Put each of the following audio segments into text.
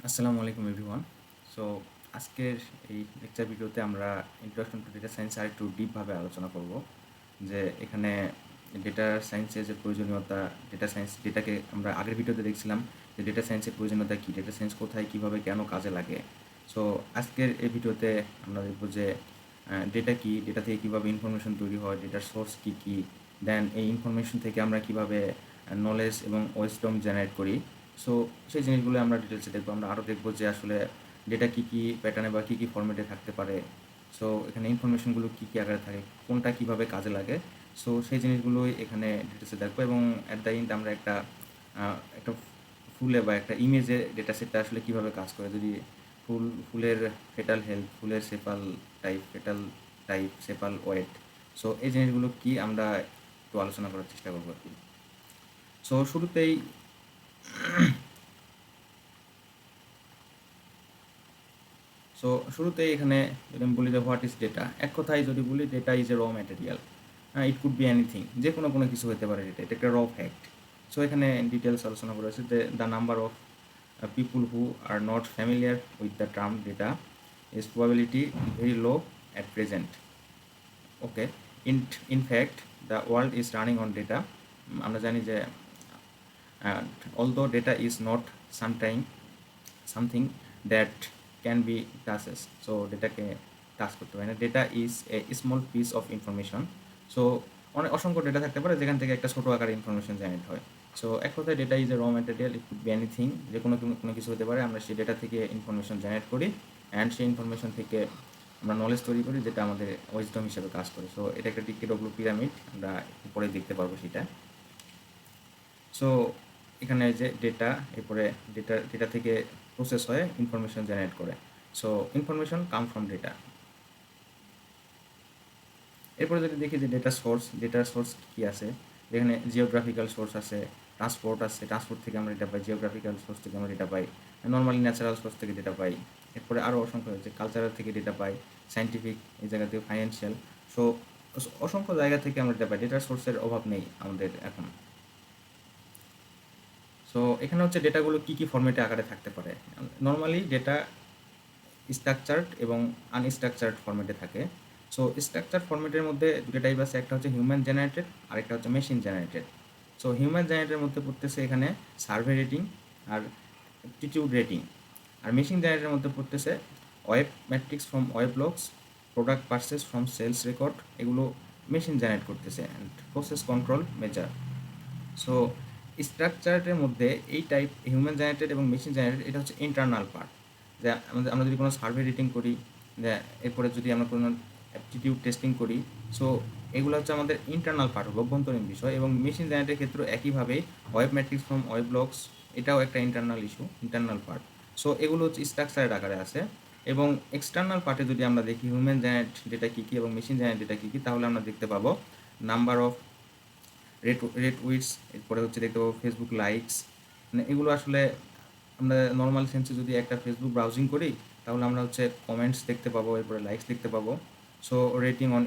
আসসালামু আলাইকুম everyone. So আজকের এই লেকচার ভিডিওতে আমরা ইন্ট্রোডাকশন টু ডেটা সায়েন্স আর একটু ডিপভাবে আলোচনা করব। যে এখানে ডেটা সায়েন্সের যে প্রয়োজনীয়তা, ডেটা সায়েন্স ডেটাকে আমরা আগের ভিডিওতে দেখছিলাম যে ডেটা সায়েন্সের প্রয়োজনীয়তা কী, ডেটা সায়েন্স কোথায়, কীভাবে, কেন কাজে লাগে। সো আজকের এই ভিডিওতে আমরা দেখব যে ডেটা কী, ডেটা থেকে কীভাবে ইনফরমেশন তৈরি হয়, ডেটার সোর্স কী কী, দেন এই ইনফরমেশন থেকে আমরা কীভাবে নলেজ এবং ওয়েসডম জেনারেট করি। সো সেই জিনিসগুলো আমরা ডিটেলসে দেখবো। আমরা আরও দেখবো যে আসলে ডেটা কী কী প্যাটার্নে বা কী কী ফরম্যাটে থাকতে পারে। সো এখানে ইনফরমেশনগুলো কী কী আকারে থাকে, কোনটা কীভাবে কাজে লাগে। সো সেই জিনিসগুলোই এখানে ডিটেলসে দেখবো এবং অ্যাট দ্য এন্ড আমরা একটা ফুলে বা একটা ইমেজে ডেটা সেটটা আসলে কীভাবে কাজ করে। যদি ফুলের ফেটাল হেলথ, ফুলের petal type, sepal weight. So এই জিনিসগুলো কি আমরা একটু আলোচনা করার চেষ্টা করবো আর কি। সো শুরুতেই এখানে যদি আমি বলি যে হোয়াট ইজ ডেটা, এক কথায় যদি বলি ডেটা ইজ এ র material. It could be anything, যে কোনো কিছু হতে পারে। ডেটা এটা একটা র ফ্যাক্ট। সো এখানে ডিটেলস আলোচনা করা হয়েছে যে the number of people who are not familiar with the term data is probability very low at present. Okay, in fact the world is running on data. আমরা জানি যে although data is not sometime something that can be touches, so ডেটাকে touch করতে পারে না। Data is a small piece of information. So অনেক অসংখ্য data থাকতে পারে যেখান থেকে একটা ছোটো আকারে ইনফরমেশন জেনারেট হয়। সো এক কথায় ডেটা ইজ এ র material, it could be anything, যে কোনো কিছু হতে পারে। আমরা সেই ডেটা থেকে ইনফরমেশন জেনারেট করি অ্যান্ড সেই ইনফরমেশন থেকে আমরা নলেজ তৈরি করি, যেটা আমাদের ওয়েসডম হিসেবে কাজ করে। সো এটা একটা DKW পিরামিড, আমরা পরে দেখতে পারবো সেটা। সো এখানে যে ডেটা, এরপরে ডেটা থেকে প্রসেস হয়ে ইনফরমেশন জেনারেট করে। So information come from data. এরপরে যদি দেখি যে ডেটার সোর্স কী আছে, যেখানে জিওগ্রাফিক্যাল সোর্স আছে, ট্রান্সপোর্ট থেকে আমরা ডেটা পাই, জিওগ্রাফিক্যাল সোর্স থেকে আমরা ডেটা পাই, নর্মালি ন্যাচারাল সোর্স থেকে ডেটা পাই। এরপরে আরও অসংখ্য হচ্ছে কালচারাল থেকে ডেটা পাই, সায়েন্টিফিক, এই জায়গা থেকে ফাইন্যান্সিয়াল। সো অসংখ্য জায়গা থেকে আমরা ডেটা পাই। ডেটার সোর্সের অভাব নেই আমাদের এখন। সো এখানে হচ্ছে ডেটাগুলো কী কী ফরম্যাটে আকারে থাকতে পারে। নর্মালি ডেটা স্ট্রাকচার্ড এবং আনস্ট্রাকচার্ড ফরম্যাটে থাকে। সো স্ট্রাকচার ফরম্যাটের মধ্যে দুটো টাইপ আছে, একটা হচ্ছে হিউম্যান জেনারেটেড আর একটা হচ্ছে মেশিন জেনারেটেড। সো হিউম্যান জেনারেটের মধ্যে পড়তেছে এখানে সার্ভে রেটিং আর অ্যাপটিটিউড রেটিং। আর মেশিন জেনারেটের মধ্যে পড়তেছে web matrix from web logs, product purchase from sales record, এগুলো মেশিন জেনারেট করতেছে, and process control measure. So স্ট্রাকচারের মধ্যে এই টাইপ হিউম্যান জেনারেটেড এবং মেশিন জেনারেটেড, এটা হচ্ছে ইন্টারনাল পার্ট। যে আমরা যদি কোনো সার্ভে রেটিং করি, যে এরপরে যদি আমরা কোনো অ্যাপটিটিউড টেস্টিং করি, সো এগুলো হচ্ছে আমাদের ইন্টারনাল পার্ট, অভ্যন্তরীণ বিষয়। এবং মেশিন জেনারেটের ক্ষেত্রে একইভাবে web matrix from web blogs, এটাও একটা ইন্টারনাল পার্ট। সো এগুলো হচ্ছে স্ট্রাকচারের আকারে আছে। এবং এক্সটার্নাল পার্টে যদি আমরা দেখি হিউম্যান জেনারেট ডেটা কী কী এবং মেশিন জেনারেট ডেটা কী কী, তাহলে আমরা দেখতে পাবো নাম্বার অফ রেট উইটস, এরপরে হচ্ছে দেখতে পাবো ফেসবুক লাইকস। মানে এগুলো আসলে আমরা নর্মাল সেন্সে যদি একটা ফেসবুক ব্রাউজিং করি, তাহলে আমরা হচ্ছে কমেন্টস দেখতে পাবো, এরপরে লাইকস দেখতে পাবো। সো রেটিং অন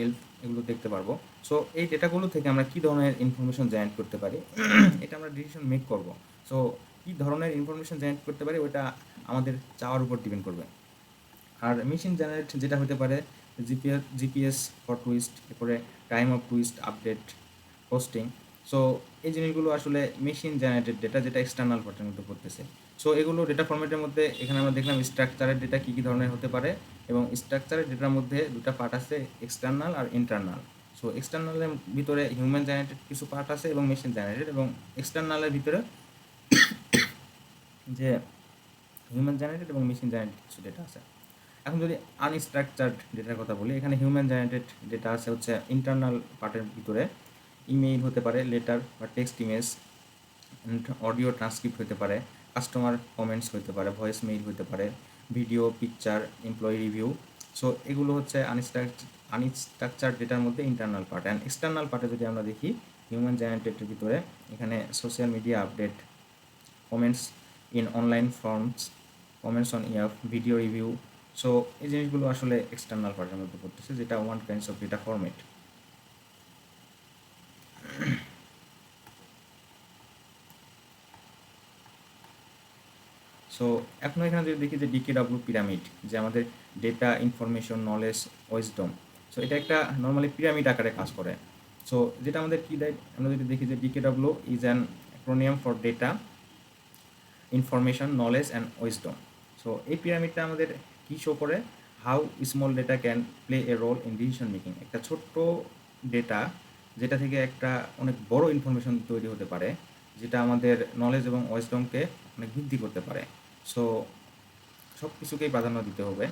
এলফ, এগুলো দেখতে পারবো। সো এই ডেটাগুলো থেকে আমরা কী ধরনের ইনফরমেশন জেনারেট করতে পারি, এটা আমরা ডিসিশন মেক করব। সো কী ধরনের ইনফরমেশন জেনারেট করতে পারি, ওটা আমাদের চাওয়ার উপর ডিপেন্ড করবে। আর মেশিন জেনারেট যেটা হতে পারে জিপিএস ফর টুইস্ট, এরপরে time of twist update, hosting. So এই জিনিসগুলো আসলে মেশিন জেনারেটেড ডেটা, যেটা এক্সটার্নাল পার্টের মধ্যে পড়তেছে। সো এগুলো ডেটা ফরম্যাটের মধ্যে এখানে আমরা দেখলাম স্ট্রাকচারের ডেটা কী কী ধরনের হতে পারে, এবং স্ট্রাকচারের ডেটার মধ্যে দুটো পার্ট আছে, এক্সটার্নাল আর ইন্টারনাল। সো এক্সটার্নালের ভিতরে হিউম্যান জেনারেটেড কিছু পার্ট আছে এবং মেশিন জেনারেটেড, এবং এক্সটার্নালের ভিতরে যে হিউম্যান জেনারেটেড এবং মেশিন জেনারেটেড কিছু ডেটা আছে। এখন যদি আনস্ট্রাকচার্ড ডেটার কথা বলি, এখানে হিউম্যান জেনারেটেড ডেটা আছে হচ্ছে ইন্টারনাল পার্টের ভিতরে। ইমেইল হতে পারে, লেটার বা টেক্সট ইমেজ, অডিও ট্রান্সক্রিপ্ট হতে পারে, কাস্টমার কমেন্টস হতে পারে, ভয়েস মেইল হতে পারে, video, picture, employee review. So এগুলো হচ্ছে আনস্ট্রাকচার্ড ডেটার মধ্যে ইন্টারনাল পার্ট। অ্যান্ড এক্সটার্নাল পার্টে যদি আমরা দেখি হিউম্যান জেনারেটেডের ভিতরে, এখানে social media update, comments in online forms, comments on year, video review. So এই জিনিসগুলো আসলে এক্সটার্নাল পার্টের মধ্যে পড়তেছে, যেটা one kinds of data format. So এখন এখানে যদি দেখি যে ডিকেডব্লিউ পিরামিড, যে আমাদের ডেটা, ইনফরমেশন, নলেজ, ওয়েসডম, সো এটা একটা নর্মালি পিরামিড আকারে কাজ করে। সো যেটা আমাদের কী দেয়, আমরা যদি দেখি যে DKW is an acronym for data, information, knowledge and wisdom. So এই পিরামিডটা আমাদের কী শো করে, how small data can play a role in decision making. একটা ছোট্ট ডেটা যেটা থেকে একটা অনেক বড় ইনফরমেশন তৈরি হতে পারে, যেটা আমাদের নলেজ এবং ওয়েসডমকে অনেক বৃদ্ধি করতে পারে। সো সব কিছুকেই প্রাধান্য দিতে হবে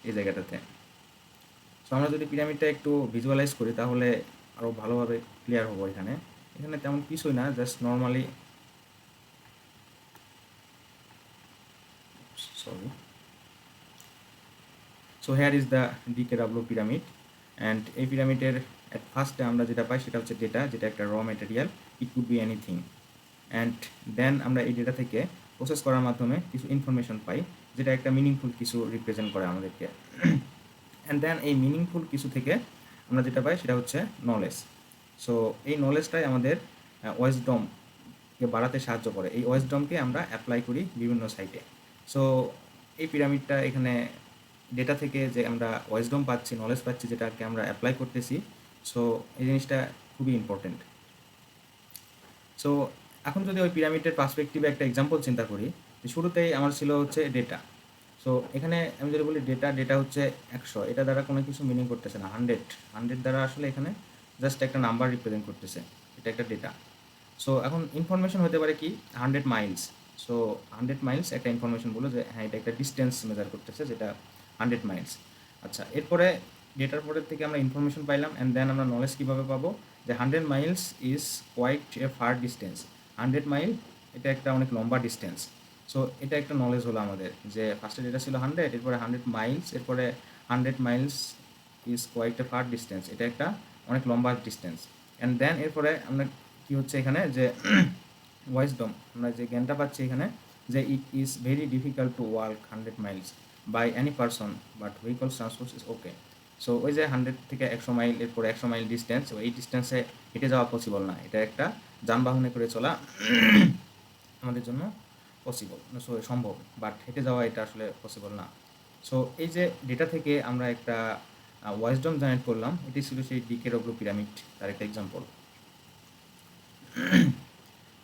এই জায়গাটাতে। সো আমরা যদি পিরামিডটা একটু ভিজুয়ালাইজ করি তাহলে আরও ভালোভাবে ক্লিয়ার হবো। এখানে এখানে তেমন কিছুই না, just normally, sorry, so here is the DKW pyramid. And এই পিরামিডের অ্যাট ফার্স্টে আমরা যেটা পাই সেটা হচ্ছে ডেটা, যেটা একটা raw material, it could be anything. And then আমরা এই ডেটা থেকে প্রসেস করার মাধ্যমে কিছু ইনফরমেশন পাই, যেটা একটা মিনিংফুল কিছু রিপ্রেজেন্ট করে আমাদেরকে। অ্যান্ড দেন এই মিনিংফুল কিছু থেকে আমরা যেটা পাই সেটা হচ্ছে নলেজ। সো এই নলেজটাই আমাদের ওয়েসডমকে বাড়াতে সাহায্য করে। এই ওয়েসডমকে আমরা অ্যাপ্লাই করি বিভিন্ন সাইটে। সো এই পিরামিডটা এখানে ডেটা থেকে যে আমরা ওয়েসডম পাচ্ছি, নলেজ পাচ্ছি, যেটাকে আমরা অ্যাপ্লাই করতেছি, সো এই জিনিসটা খুবই ইম্পর্টেন্ট। সো এখন যদি ওই পিরামিডের পার্সপেক্টিভে একটা এক্সাম্পল চিন্তা করি, যে শুরুতেই আমার ছিল হচ্ছে ডেটা। সো এখানে আমি যদি বলি ডেটা হচ্ছে 100, এটা দ্বারা কোনো কিছু মিনিং করতেছে না। 100 দ্বারা আসলে এখানে জাস্ট একটা নাম্বার রিপ্রেজেন্ট করতেছে, এটা একটা ডেটা। সো এখন ইনফরমেশন হতে পারে কি 100 মাইলস। সো 100 মাইলস একটা ইনফরমেশন বলো যে হ্যাঁ এটা একটা ডিস্টেন্স মেজার করতেছে, যেটা 100 মাইলস। আচ্ছা, এরপরে ডেটার পরের থেকে আমরা ইনফরমেশন পাইলাম, অ্যান্ড দেন আমরা নলেজ কীভাবে পাবো, যে 100 miles is quite a far distance. 100 mile এটা একটা অনেক লম্বা ডিস্টেন্স। সো এটা একটা নলেজ হলো আমাদের, যে ফার্স্টে ডেটা ছিল 100, এরপরে 100 মাইলস, এরপরে 100 miles is quite a far distance, এটা একটা অনেক লম্বা ডিস্টেন্স। অ্যান্ড দেন এরপরে আমরা কী হচ্ছে এখানে, যে ওয়াইসডম, আমরা যে জ্ঞানটা পাচ্ছি এখানে, যে it is very difficult to walk 100 miles by any person, but vehicles transport is okay. So ওই যে 100 থেকে 100 মাইল, এরপরে 100 মাইল ডিস্টেন্স, এই ডিস্টেন্সে হেঁটে যাওয়া পসিবল না, এটা একটা যানবাহনে করে চলা আমাদের জন্য পসিবল, সো সম্ভব, বাট হেঁটে যাওয়া এটা আসলে পসিবল না। সো এই যে ডেটা থেকে আমরা একটা ওয়াইসডম জেনারেট করলাম, এটি ছিল সেই ডিকেডব্লিউ পিরামিড, তার একটা এক্সাম্পল।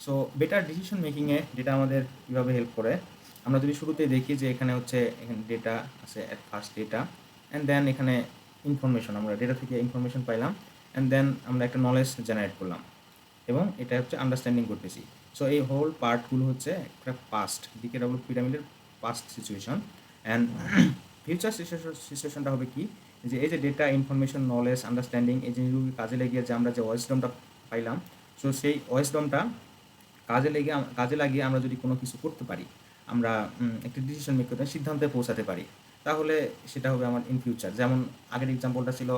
সো বেটার ডিসিশন মেকিংয়ে ডেটা আমাদের কীভাবে হেল্প করে, আমরা যদি শুরুতেই দেখি যে এখানে হচ্ছে, এখানে ডেটা আছে, at first data, and then এখানে ইনফরমেশন, আমরা ডেটা থেকে ইনফরমেশন পাইলাম, অ্যান্ড দেন আমরা একটা নলেজ জেনারেট করলাম, এবং এটা হচ্ছে আন্ডারস্ট্যান্ডিং করতেছি। সো এই হোল পার্টগুলো হচ্ছে একটা পাস্ট, ডিকেডব্লিউ পিরামিডের পাস্ট সিচুয়েশন। অ্যান্ড ফিউচার সিচুয়েশনটা হবে কি, যে এই যে ডেটা, ইনফরমেশন, নলেজ, আন্ডারস্ট্যান্ডিং, এই জিনিসগুলো কাজে লেগে যে আমরা যে ওয়েসডমটা পাইলাম, সো সেই ওয়েসডমটা কাজে লাগিয়ে আমরা যদি কোনো কিছু করতে পারি, আমরা একটা ডিসিশন মেক করতে, সিদ্ধান্তে পৌঁছাতে পারি, তাহলে সেটা হবে আমার ইন ফিউচার। যেমন আগের এক্সাম্পলটা ছিল,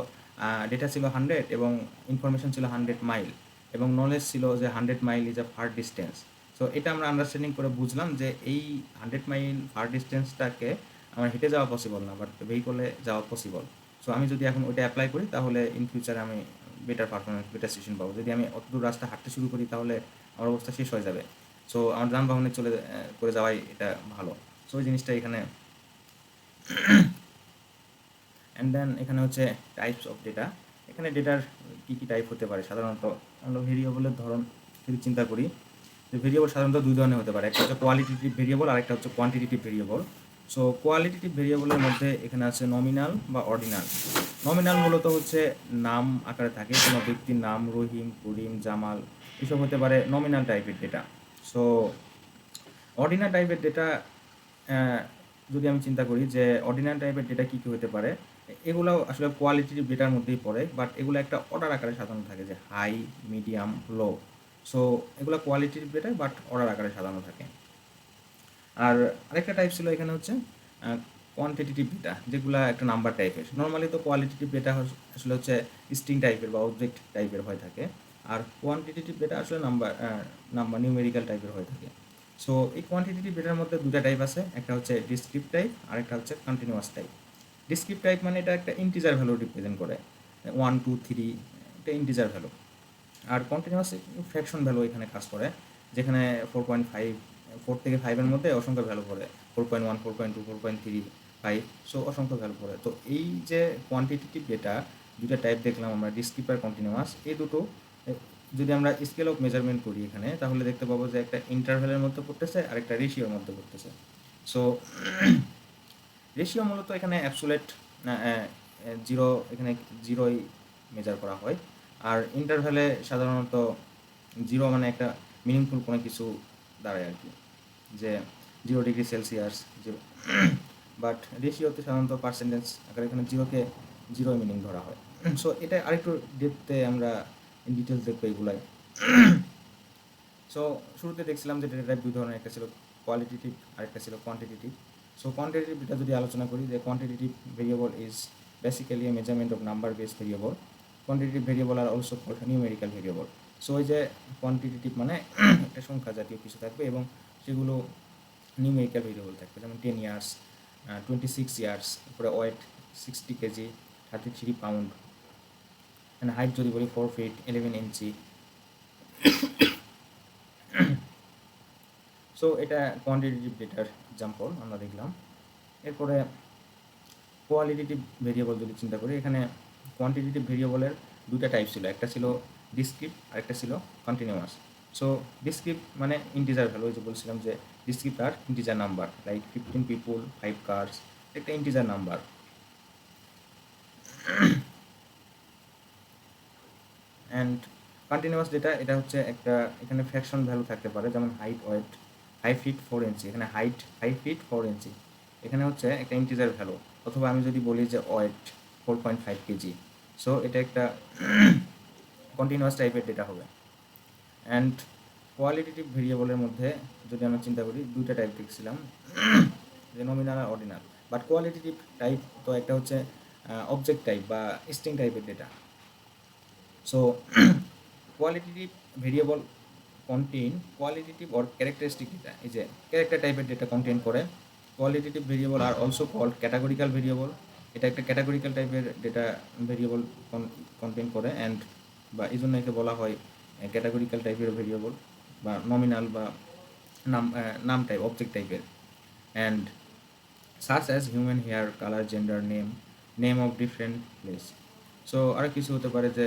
ডেটা ছিল 100 এবং ইনফরমেশন ছিল 100 মাইল, এবং নলেজ ছিল যে 100 mile is a fur distance. So এটা আমরা আন্ডারস্ট্যান্ডিং করে বুঝলাম যে এই 100 মাইল ফার ডিস্টেন্সটাকে আমার হেঁটে যাওয়া পসিবল না, বাট ভেহিকলে যাওয়া পসিবল। সো আমি যদি এখন ওইটা অ্যাপ্লাই করি, তাহলে ইন ফিউচারে আমি বেটার পারফরমেন্স, বেটার সিচুয়েশন পাবো। যদি আমি অত দূর রাস্তা হাঁটতে শুরু করি, তাহলে আমার অবস্থা শেষ হয়ে যাবে। সো আমার যানবাহনে করে যাওয়াই এটা ভালো। সো ওই জিনিসটা এখানে। অ্যান্ড দেন এখানে হচ্ছে টাইপস অফ ডেটা। এখানে ডেটার কী কী টাইপ হতে পারে, সাধারণত আমরা ভেরিয়েবলের ধরন যদি চিন্তা করি, যে ভেরিয়েবল সাধারণত দুই ধরনের হতে পারে, একটা হচ্ছে কোয়ালিটেটিভ ভেরিয়েবল, আর একটা হচ্ছে কোয়ান্টিটেটিভ ভেরিয়েবল। সো কোয়ালিটেটিভ ভেরিয়েবলের মধ্যে এখানে আছে নমিনাল বা অর্ডিনাল। নমিনাল মূলত হচ্ছে নাম আকারে থাকে, কোনো ব্যক্তির নাম, রহিম, করিম, জামাল, এসব হতে পারে নমিনাল টাইপের ডেটা। সো অর্ডিনাল টাইপের ডেটা, যদি আমি চিন্তা করি যে অর্ডিনাল টাইপের ডেটা কী কী হতে পারে, এগুলো আসলে কোয়ালিটেটিভ ডেটার মধ্যেই পড়ে, বাট এগুলো একটা অর্ডার আকারে সাজানো থাকে, যে হাই, মিডিয়াম, লো। সো এগুলো কোয়ালিটেটিভ ডেটা, বাট অর্ডার আকারে সাজানো থাকে। আর আরেকটা টাইপ ছিল এখানে হচ্ছে কোয়ান্টিটেটিভ ডেটা, যেগুলো একটা নাম্বার টাইপের। নর্মালি তো কোয়ালিটেটিভ ডেটা আসলে হচ্ছে স্ট্রিং টাইপের বা অবজেক্ট টাইপের হয়ে থাকে, আর কোয়ান্টিটেটিভ ডেটা আসলে নাম্বার নিউমেরিক্যাল টাইপের হয়ে থাকে। সো এই কোয়ান্টিটেটিভ ডেটার মধ্যে দুটা টাইপ আছে, একটা হচ্ছে ডিসক্রিপ্ট টাইপ, আর একটা হচ্ছে কন্টিনিউয়াস টাইপ। ডিসক্রিপ্ট টাইপ মানে এটা একটা ইন্টিজার ভ্যালু রিপ্রেজেন্ট করে, 1, 2, 3, এটা ইন্টিজার ভ্যালু। আর কন্টিনিউয়াস ফ্র্যাকশন ভ্যালু এখানে কাজ করে, যেখানে 4.5 4 থেকে 5 এর মধ্যে অসংখ্য ভ্যালু পড়ে, 4.1, 4.2, 4.3, 5, সো অসংখ্য ভ্যালু পড়ে। তো এই যে কোয়ান্টিটেটিভ ডেটা, দুটা টাইপ দেখলাম আমরা, ডিসক্রিট আর কন্টিনিউয়াস। এই দুটো যদি আমরা স্কেল অফ মেজারমেন্ট করি এখানে, তাহলে দেখতে পাবো যে একটা ইন্টারভ্যালের মধ্যে পড়তেছে আর একটা রেশিওর মধ্যে পড়তেছে। সো রেশিও মূলত এখানে অ্যাবসোলেট জিরো, এখানে জিরোই মেজার করা হয়। আর ইন্টারভ্যালে সাধারণত জিরো মানে একটা মিনিংফুল কোনো কিছু দাঁড়ায় আর কি, যে 0°C জিরো। বাট রেশিওতে সাধারণত পার্সেন্টেজ আকারে এখানে জিরোকে জিরোই মিনিং ধরা হয়। সো এটা আরেকটু ডেপথে আমরা ইন ডিটেলস দেখবো এগুলাই। সো শুরুতে দেখছিলাম যে ডেটা টাইপ দুই ধরনের, একটা ছিল কোয়ালিটেটিভ আর একটা ছিল কোয়ান্টিটেটিভ। সো কোয়ান্টিটেটিভ ডেটা যদি আলোচনা করি, যে quantitative variable is basically a measurement of number base variable. Quantitative variable are also called numerical variable. So ওই যে কোয়ান্টিটেটিভ মানে একটা সংখ্যা জাতীয় কিছু থাকবে এবং সেগুলো নিউমেরিক্যাল ভেরিয়েবল থাকবে, যেমন 10 ইয়ার্স, 26 ইয়ার্স, তারপরে weight 60 KG, 33 pound, and height যদি বলি 4 ফিট 11 ইঞ্চি। সো এটা কোয়ান্টিটেটিভ ডেটার এক্সাম্পল আমরা দেখলাম। এরপরে কোয়ালিটেটিভ ভেরিয়েবল যদি চিন্তা করি, এখানে কোয়ান্টিটেটিভ ভেরিয়েবলের দুটা টাইপ ছিল, একটা ছিল ডিসক্রিট আর একটা ছিল কন্টিনিউয়াস। সো ডিসক্রিট মানে ইন্টিজার ভ্যালু, যে বলছিলাম যে ডিসক্রিট আর ইন্টিজার নাম্বার, লাইক 15 পিপুল, 5 কার্স, একটা integer number. And continuous data, এটা হচ্ছে একটা, এখানে ফ্র্যাকশন ভ্যালু থাকতে পারে, যেমন হাইট, ওয়েট 5 ফিট 4 ইঞ্চি, এখানে হাইট 5 ফিট 4 ইঞ্চি, এখানে হচ্ছে একটা ইন্টিজার ভ্যালু। অথবা আমি যদি বলি যে ওয়েট 4.5 কেজি, সো এটা একটা কন্টিনিউয়াস টাইপের ডেটা হবে। অ্যান্ড কোয়ালিটেটিভ ভেরিয়েবলের মধ্যে যদি আমরা চিন্তা করি, দুইটা টাইপ দেখছিলাম, যে নমিনাল আর অর্ডিনাল। বাট কোয়ালিটেটিভ টাইপ তো একটা হচ্ছে অবজেক্ট টাইপ বা স্ট্রিং টাইপের data. So qualitative variable contain qualitative or characteristic data, এই যে ক্যারেক্টার টাইপের ডেটা কন্টেইন করে। Qualitative variable are also called categorical variable, এটা একটা ক্যাটাগরিক্যাল টাইপের ডেটা ভেরিয়েবল কন্টেইন করে, অ্যান্ড বা এই জন্য একে বলা হয় ক্যাটাগরিক্যাল টাইপের ভেরিয়েবল বা নমিনাল বা নাম টাইপ, অবজেক্ট টাইপের। And such as human hair, color, gender, name of different place. So আর কিছু হতে পারে যে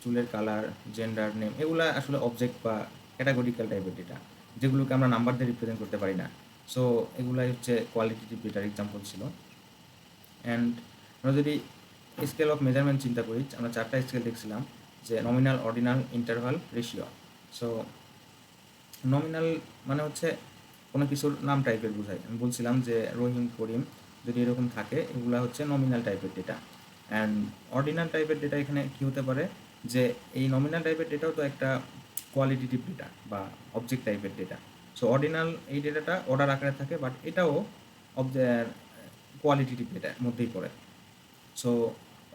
চুলের কালার, জেন্ডার, নেম, এগুলা আসলে অবজেক্ট বা ক্যাটাগরিক্যাল টাইপের ডেটা, যেগুলোকে আমরা নাম্বার দিয়ে রিপ্রেজেন্ট করতে পারি না। সো এগুলাই হচ্ছে কোয়ালিটেটিভ ডেটার এক্সাম্পল ছিল। অ্যান্ড আমরা যদি স্কেল অফ মেজারমেন্ট চিন্তা করি, আমরা 4টা স্কেল দেখছিলাম, যে nominal, ordinal, interval, ratio. So nominal মানে হচ্ছে কোনো কিছুর নাম টাইপের বোঝায়। আমি বলছিলাম যে রহিম, করিম যদি এরকম থাকে, এগুলো হচ্ছে নমিনাল টাইপের ডেটা। অ্যান্ড অর্ডিনাল টাইপের ডেটা এখানে কী হতে পারে, যে এই নমিনাল টাইপের ডেটাও তো একটা কোয়ালিটেটিভ ডেটা বা অবজেক্ট টাইপের ডেটা। সো অর্ডিনাল এই ডেটাটা অর্ডার আকারে থাকে, বাট এটাও কোয়ালিটেটিভ ডেটার মধ্যেই পড়ে। সো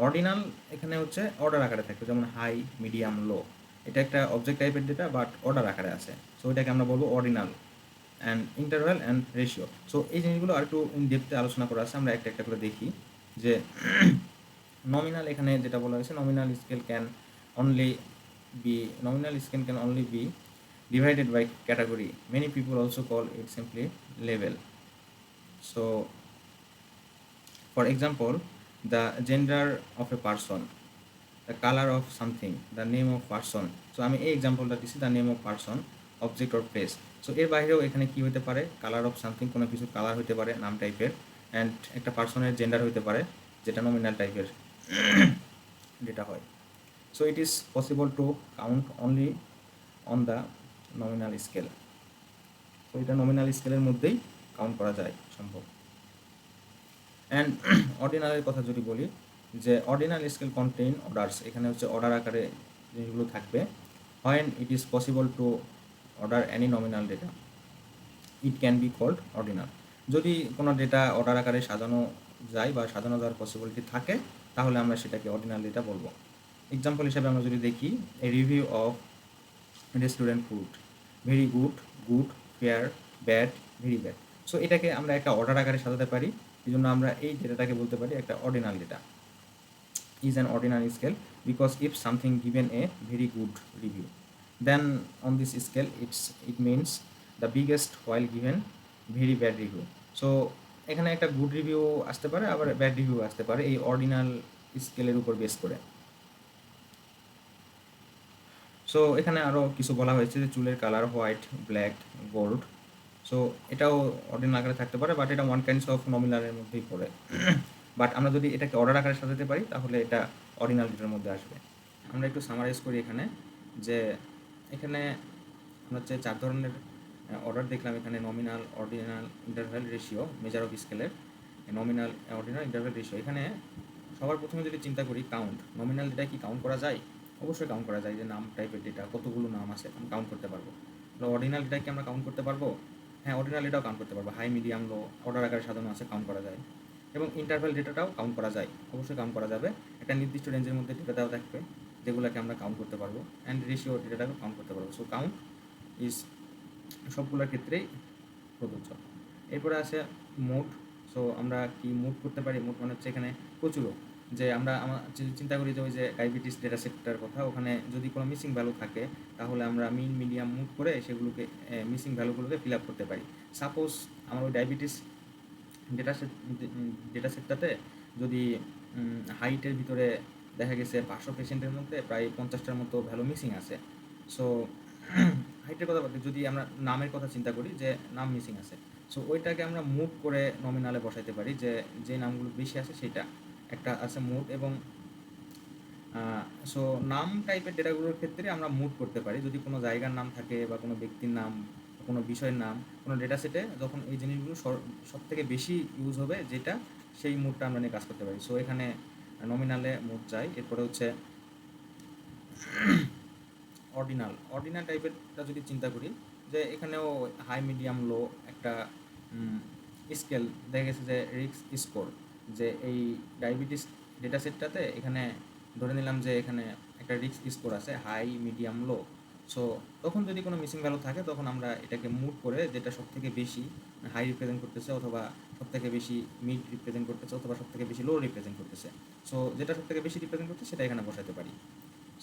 অর্ডিনাল এখানে হচ্ছে অর্ডার আকারে থাকবে, যেমন হাই, মিডিয়াম, লো, এটা একটা অবজেক্ট টাইপের ডেটা বাট অর্ডার আকারে আছে। সো এটাকে আমরা বলবো ordinal. And interval and ratio, so এই জিনিসগুলো আর একটু ইন ডেপথে আলোচনা করা আছে, আমরা একটা একটা করে দেখি। যে নমিনাল, এখানে যেটা বলা হয়েছে, nominal scale can only be divided by category. Many people also call it simply level. So for example, the gender of a person, the color of something, the name of person. So আমি এই এক্সাম্পলটা দিচ্ছি, the name of person, object or place. So এর বাইরেও এখানে কী হতে পারে, colour of something, কোনো কিছু কালার হতে পারে নাম টাইপের, অ্যান্ড একটা পার্সনের জেন্ডার হতে পারে, যেটা নমিনাল টাইপের ডেটা হয়। So it is possible to count only on the nominal scale. তো এটা নমিনাল স্কেলের মধ্যেই কাউন্ট করা যায়, সম্ভব। অ্যান্ড অর্ডিনালের কথা যদি বলি, যে অর্ডিনাল স্কেল কন্টেইন অর্ডার্স, এখানে হচ্ছে অর্ডার আকারে জিনিসগুলো থাকবে। When it is possible to order any nominal data, it can be called ordinal. যদি কোনো ডেটা অর্ডার আকারে সাজানো যায় বা সাজানো যাওয়ার পসিবিলিটি থাকে, তাহলে আমরা সেটাকে অর্ডিনাল ডেটা বলবো। এক্সাম্পল হিসাবে আমরা যদি দেখি, a review of restaurant food, very good, good, fair, bad, very bad. So এটাকে আমরা একটা অর্ডার আকারে সাজাতে পারি, এই জন্য আমরা এই ডেটাটাকে বলতে পারি একটা ordinal data. is an ordinal scale because if something given a very good review, then on this scale it means the biggest while given very bad review. So এখানে একটা গুড রিভিউ আসতে পারে, আবার ব্যাড রিভিউ আসতে পারে এই ordinal স্কেলের উপর বেস করে। সো এখানে আরও কিছু বলা হয়েছে যে চুলের colour white, black, gold. So এটাও অর্ডিনাল আকারে থাকতে পারে, বাট এটা ওয়ান কাইন্ডস অফ নমিনালের মধ্যেই পড়ে। বাট আমরা যদি এটাকে অর্ডার আকারে সাজাতে পারি তাহলে এটা অর্ডিনাল ডেটার মধ্যে আসবে। আমরা একটু সামারাইজ করি এখানে, যে এখানে আমরা হচ্ছে 4 ধরনের অর্ডার দেখলাম এখানে: nominal, ordinal, interval, ratio, measure of স্কেলের। Nominal, ordinal, interval, ratio. এখানে সবার প্রথমে যদি চিন্তা করি কাউন্ট, নমিনাল ডেটা কি কাউন্ট করা যায়? অবশ্যই কাউন্ট করা যায়, যে নাম টাইপের ডেটা কতগুলো নাম আছে আমি কাউন্ট করতে পারবো। অর্ডিনাল ডেটা কি আমরা কাউন্ট করতে পারবো? হ্যাঁ, অর্ডিনাল ডেটাও কাউন্ট করতে পারবো। হাই, মিডিয়াম, লো অর্ডার আকারে সাজানো আছে, কাউন্ট করা যায়। এবং ইন্টারভ্যাল ডেটাটাও কাউন্ট করা যায়, অবশ্যই কাউন্ট করা যাবে। একটা নির্দিষ্ট রেঞ্জের মধ্যে ডেটা দেওয়া থাকবে যেগুলোকে আমরা কাউন্ট করতে পারবো, অ্যান্ড রেশিও ডেটাটাকে কাউন্ট করতে পারবো। সো কাউন্ট ইজ সবগুলোর ক্ষেত্রেই প্রযোজ্য। এরপরে আছে মোড। সো আমরা কি মোড করতে পারি? মোড মানে হচ্ছে এখানে প্রচুর, যে আমরা চিন্তা করি যে ওই যে ডায়াবেটিস ডেটা সেটটার কথা, ওখানে যদি কোনো মিসিং ভ্যালু থাকে তাহলে আমরা মিন, মিডিয়াম, মুভ করে সেগুলোকে মিসিং ভ্যালুগুলোকে ফিল আপ করতে পারি। সাপোজ আমার ওই ডায়াবেটিস ডেটা সেটটাতে যদি হাইটের ভিতরে দেখা গেছে 500 পেশেন্টের মধ্যে প্রায় 50টার মতো ভ্যালু মিসিং আছে। সো হাইটের কথা বলতে যদি আমরা নামের কথা চিন্তা করি যে নাম মিসিং আছে, সো ওইটাকে আমরা মুভ করে নমিনালে বসাইতে পারি, যে যে নামগুলো বেশি আছে সেটা একটা আছে মুভ। এবং সো নাম টাইপের ডেটাগুলোর ক্ষেত্রে আমরা মুভ করতে পারি যদি কোনো জায়গার নাম থাকে বা কোনো ব্যক্তির নাম, কোনো বিষয়ের নাম, কোনো ডেটা সেটে যখন এই জিনিসগুলো সব থেকে বেশি ইউজ হবে যেটা, সেই মুডটা আমরা নিয়ে কাজ করতে পারি। সো এখানে নমিনালে মুড যায়। এরপরে হচ্ছে অর্ডিনাল টাইপেরটা যদি চিন্তা করি, যে এখানেও হাই, মিডিয়াম, লো একটা স্কেল দেখা গেছে, যে রিস্ক স্কোর, যে এই ডায়াবেটিস ডেটা সেটটাতে এখানে ধরে নিলাম যে এখানে একটা রিস্ক স্কোর আছে হাই, মিডিয়াম, লো। সো তখন যদি কোনো মিসিং ভ্যালু থাকে তখন আমরা এটাকে মুভ করে যেটা সব থেকে বেশি হাই রিপ্রেজেন্ট করতেছে, অথবা সব থেকে বেশি মিড রিপ্রেজেন্ট করতেছে, অথবা সব থেকে বেশি লো রিপ্রেজেন্ট করতেছে, সো যেটা সব থেকে বেশি রিপ্রেজেন্ট করতেছে সেটা এখানে বসাতে পারি।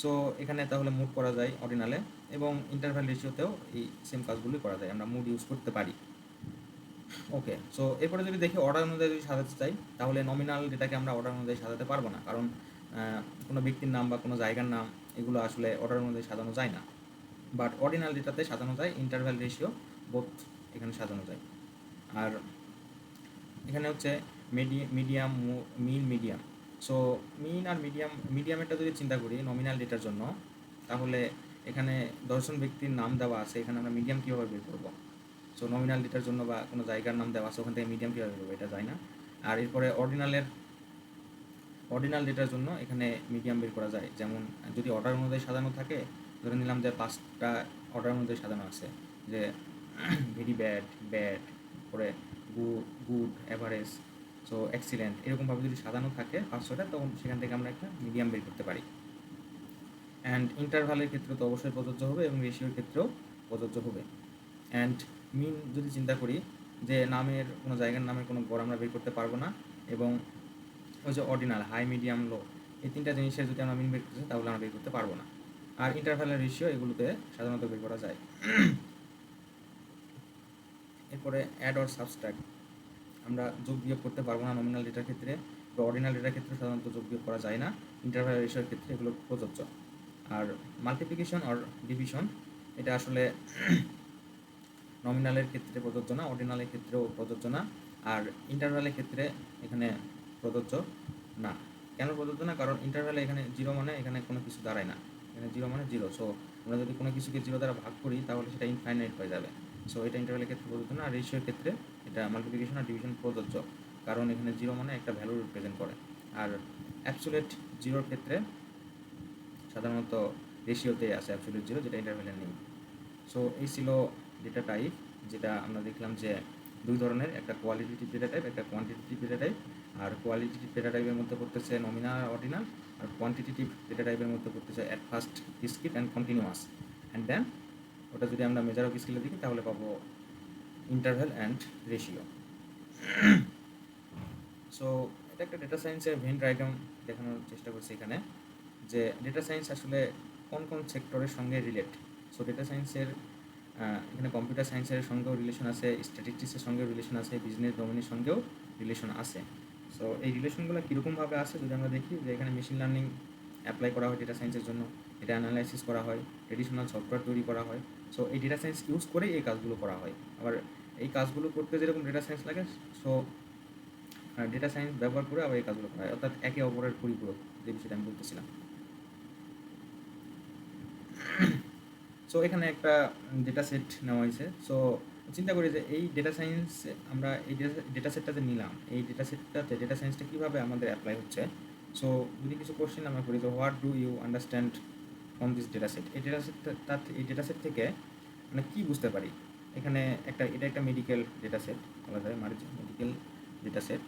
সো এখানে তাহলে মুড করা যায় অর্ডিনালে, এবং ইন্টারভ্যাল রেশিওতেও এই সেম কাজগুলি করা যায়, আমরা মুড ইউজ করতে পারি। ওকে, সো এরপরে যদি দেখি অর্ডার অনুযায়ী যদি সাজাতে চাই, তাহলে নমিনাল ডেটাকে আমরা অর্ডার অনুযায়ী সাজাতে পারবো না, কারণ কোনো ব্যক্তির নাম বা কোনো জায়গার নাম এগুলো আসলে অর্ডার অনুযায়ী সাজানো যায় না। বাট অর্ডিনাল ডেটাতে সাজানো যায়, ইন্টারভ্যাল রেশিও বোথ এখানে সাজানো যায়। আর এখানে হচ্ছে মিডিয়াম, মিন, মিডিয়াম। সো মিন আর মিডিয়ামেরটা যদি চিন্তা করি নমিনাল ডেটার জন্য, তাহলে এখানে 10জন ব্যক্তির নাম দেওয়া আছে, এখানে আমরা মিডিয়াম কীভাবে বের করবো? সো নমিনাল ডেটার জন্য বা কোনো জায়গার নাম দেওয়া আছে, ওখান থেকে মিডিয়াম কীভাবে বের করবো? এটা যায় না। আর এরপরে অর্ডিনাল ডেটার জন্য এখানে মিডিয়াম বের করা যায়, যেমন যদি অর্ডার অনুযায়ী সাজানো থাকে, ধরে নিলাম যে 5টা অর্ডার অনুযায়ী সাজানো আছে, যে ভেরি ব্যাড, পরে গুড, অ্যাভারেজ, সো এক্সিলেন্ট, এরকমভাবে যদি সাজানো থাকে 500টা, তখন সেখান থেকে আমরা একটা মিডিয়াম বের করতে পারি। অ্যান্ড ইন্টারভালের ক্ষেত্রে তো অবশ্যই প্রযোজ্য হবে, এবং রেশিওর ক্ষেত্রেও প্রযোজ্য হবে। অ্যান্ড মিন যদি চিন্তা করি, যে নামের কোনো জায়গার নামের কোনো গড় আমরা বের করতে পারবো না, এবং ওই যে অর্ডিনাল, হাই, মিডিয়াম, লো, এই 3টা জিনিসের যদি আমরা মিন বের করতে চাই তাহলে আমরা বের করতে পারবো না। আর ইন্টারভ্যালের রেশিও এগুলোতে সাধারণত বের করা যায়। এরপরে অ্যাড অর সাবস্ট্রাক্ট, আমরা যোগ বিয়োগ করতে পারবো না নমিনাল ডেটার ক্ষেত্রে, বা অর্ডিনাল ডেটার ক্ষেত্রে সাধারণত যোগ বিয়োগ করা যায় না। ইন্টারভ্যাল রেশিওর ক্ষেত্রে এগুলো প্রযোজ্য। আর মাল্টিপ্লিকেশন অর ডিভিশন, এটা আসলে নমিনালের ক্ষেত্রে প্রযোজ্য না, অর্ডিনালের ক্ষেত্রেও প্রযোজ্য না, আর ইন্টারভ্যালের ক্ষেত্রে এখানে প্রযোজ্য না। কেন প্রযোজ্য না? কারণ ইন্টারভ্যালে এখানে 0 মানে এখানে কোনো কিছু দাঁড়ায় না, এখানে 0 মানে 0। সো আমরা যদি কোনো কিছুকে 0 দ্বারা ভাগ করি তাহলে সেটা ইনফাইনাইট হয়ে যাবে। সো এটা ইন্টারভ্যালের ক্ষেত্রে প্রযোজ্য না। আর রেশিওর ক্ষেত্রে এটা মাল্টিপ্লিকেশন আর ডিভিশন প্রযোজ্য, কারণ এখানে 0 মানে একটা ভ্যালু রিপ্রেজেন্ট করে। আর অ্যাবসোলিউট 0-র ক্ষেত্রে সাধারণত রেশিওতে আছে অ্যাবসোলিউট 0, যেটা ইন্টারভ্যালে নেই। সো এই ছিল ডেটা টাইপ, যেটা আমরা দেখলাম যে 2 ধরনের, একটা কোয়ালিটেটিভ ডেটা টাইপ, একটা কোয়ান্টিটেটিভ ডেটা টাইপ। আর কোয়ালিটেটিভ ডেটা টাইপের মধ্যে পড়তেছে নমিনাল আর অর্ডিনাল, আর কোয়ান্টিটেটিভ ডেটা টাইপের মধ্যে পড়তেছে at first, discrete and continuous. And then ওটা যদি আমরা মেজার অফ স্কেলে দেখি তাহলে পাবো ইন্টারভ্যাল অ্যান্ড রেশিও। সো এটা একটা ডেটা সায়েন্সের ভেন ডায়াগ্রাম দেখানোর চেষ্টা করছি এখানে, যে ডেটা সায়েন্স আসলে কোন কোন সেক্টরের সঙ্গে রিলেট। সো ডেটা সায়েন্সের এখানে কম্পিউটার সায়েন্সের সঙ্গেও রিলেশন আছে, স্ট্যাটিস্টিক্সের সঙ্গেও রিলেশন আছে, বিজনেস ডোমেনের সঙ্গেও রিলেশন আছে। সো এই রিলেশনগুলো কীরকমভাবে আছে যদি আমরা দেখি, যে এখানে মেশিন লার্নিং অ্যাপ্লাই করা হয় ডেটা সায়েন্সের জন্য, এটা অ্যানালাইসিস করা হয়, ট্রেডিশনাল সফটওয়্যার তৈরি করা হয়। সো এই ডেটা সায়েন্স ইউজ করেই এই কাজগুলো করা হয়। আবার এই কাজগুলো করতে যেরকম ডেটা সায়েন্স লাগে, সো ডেটা সায়েন্স ব্যবহার করে আবার এই কাজগুলো করা হয়, অর্থাৎ একে অপরের পরিপূরক, যে বিষয়টা আমি বলতেছিলাম। সো এখানে একটা ডেটা সেট নেওয়া হয়েছে। সো চিন্তা করি যে এই ডেটা সায়েন্স, আমরা এই ডেটা সেটটা যে নিলাম, এই ডেটা সেটটাতে ডেটা সায়েন্সটা কীভাবে আমাদের অ্যাপ্লাই হচ্ছে। সো যদি কিছু কোশ্চেন আমরা করি, যে what do you understand from this data set, এই ডেটা সেট থেকে মানে কী বুঝতে পারি। এখানে এটা একটা মেডিকেল ডেটা সেট বলা যায়, মেডিকেল ডেটা সেট,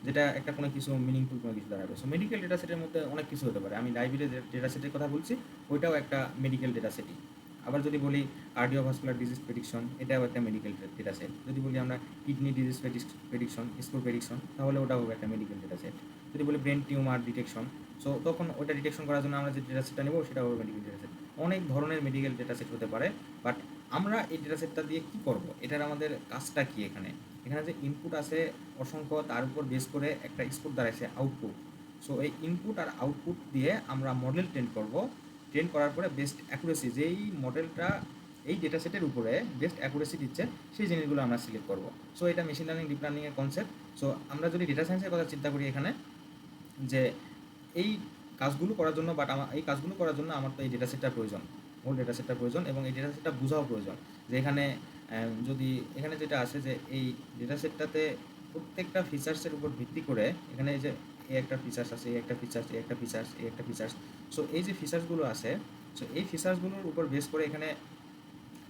যেটা একটা কোনো কিছু মিনিংফুল কোনো কিছু দাঁড়াবে। সো মেডিকেল ডেটা সেটের মধ্যে অনেক কিছু হতে পারে। আমি ডায়াবেটিস ডেটা সেটের কথা বলছি, ওইটাও একটা মেডিকেল ডেটা সেটই। আবার যদি বলি কার্ডিওভাস্কুলার ডিজিজ প্রেডিকশন, এটাও একটা মেডিকেল ডেটা সেট। যদি বলি আমরা kidney disease prediction, score prediction, তাহলে ওটাও হবে একটা মেডিকেল ডেটা সেট। যদি বলি ব্রেন টিউমার ডিটেকশন, সো তখন ওটা ডিটেকশন করার জন্য আমরা যে ডেটা সেটটা নেবো, সেটা হবে মেডিকেল ডেটা সেট। অনেক ধরনের মেডিকেল ডেটা সেট হতে পারে, বাট আমরা এই ডেটা সেটটা দিয়ে কী করবো, এটার আমাদের কাজটা কী। এখানে যে ইনপুট আছে অসংখ্য, তার উপর বেস করে একটা স্কোর দাঁড়াইছে আউটপুট। সো এই ইনপুট আর আউটপুট দিয়ে আমরা মডেল ট্রেন করব। ট্রেন করার পরে বেস্ট অ্যাকুরেসি, যেই মডেলটা এই ডেটা সেটের উপরে বেস্ট অ্যাকুরেসি দিচ্ছে, সেই জিনিসগুলো আমরা সিলেক্ট করব। সো এটা মেশিন লার্নিং ডিপ লার্নিংয়ের কনসেপ্ট। সো আমরা যদি ডেটা সায়েন্সের কথা চিন্তা করি এখানে, যে এই কাজগুলো করার জন্য, এই কাজগুলো করার জন্য আমার তো এই ডেটা সেটটার প্রয়োজন, মূল ডেটা সেটটার প্রয়োজন, এবং এই ডেটা সেটটা বোঝাও প্রয়োজন। যে এখানে যদি এখানে যেটা আছে, যে এই ডেটা সেটটাতে প্রত্যেকটা ফিচার্সের উপর ভিত্তি করে, এখানে এই যে এই একটা ফিচার্স আছে, এই একটা ফিচার্স, এই একটা ফিচার্স, এই একটা ফিচার্স। সো এই যে ফিচার্সগুলো আছে, সো এই ফিচার্সগুলোর উপর বেস করে এখানে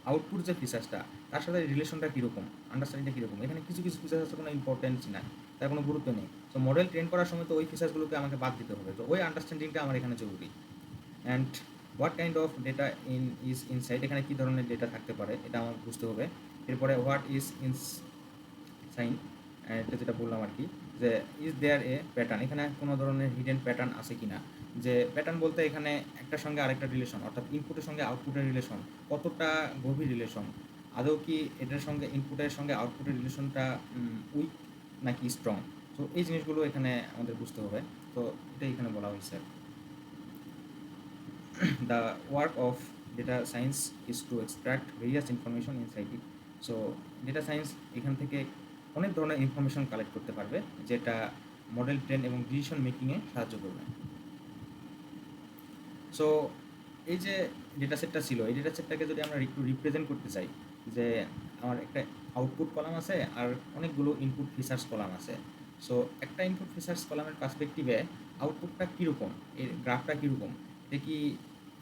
আউটপুট যে ফিচার্সটা, তার সাথে রিলেশনটা কীরকম, আন্ডারস্ট্যান্ডিংটা কীরকম। এখানে কিছু কিছু ফিচার্স আছে কোনো ইম্পর্টেন্স নাই, তার কোনো গুরুত্ব নেই। সো মডেল ট্রেন করার সময় তো ওই ফিচার্সগুলোকে আমাকে বাদ দিতে হবে। তো ওই আন্ডারস্ট্যান্ডিংটা আমার এখানে জরুরি। And what kind of data inside, এখানে কী ধরনের ডেটা থাকতে পারে এটা আমার বুঝতে হবে। এরপরে হোয়াট ইজ সাইন, এটা যেটা বললাম আর কি, যে ইজ দেয়ার এ প্যাটার্ন, এখানে কোনো ধরনের হিডেন প্যাটার্ন আছে কি না। যে প্যাটার্ন বলতে এখানে একটার সঙ্গে আরেকটা রিলেশন, অর্থাৎ ইনপুটের সঙ্গে আউটপুটের রিলেশন কতটা গভীর রিলেশন, আদৌ কি এটার সঙ্গে ইনপুটের সঙ্গে আউটপুটের রিলেশনটা উইক নাকি স্ট্রং। তো এই জিনিসগুলো এখানে আমাদের বুঝতে হবে। তো এটাই এখানে বলা হয়েছে। The work of data science is two extract various information inside it. So data science এখান থেকে অনেক ধরনের ইনফরমেশন কালেক্ট করতে পারবে, যেটা মডেল ট্রেন এবং ডিসিশন মেকিংয়ে সাহায্য করবে। সো এই যে ডেটা সেটটা ছিল, এই ডেটা সেটটাকে যদি আমরা একটু রিপ্রেজেন্ট করতে চাই, যে আমার একটা আউটপুট কলাম আছে আর অনেকগুলো ইনপুট ফিচার্স কলাম আছে। সো একটা ইনপুট ফিচার্স কলামের পার্সপেক্টিভে আউটপুটটা কীরকম, এর গ্রাফটা কীরকম, এটা কি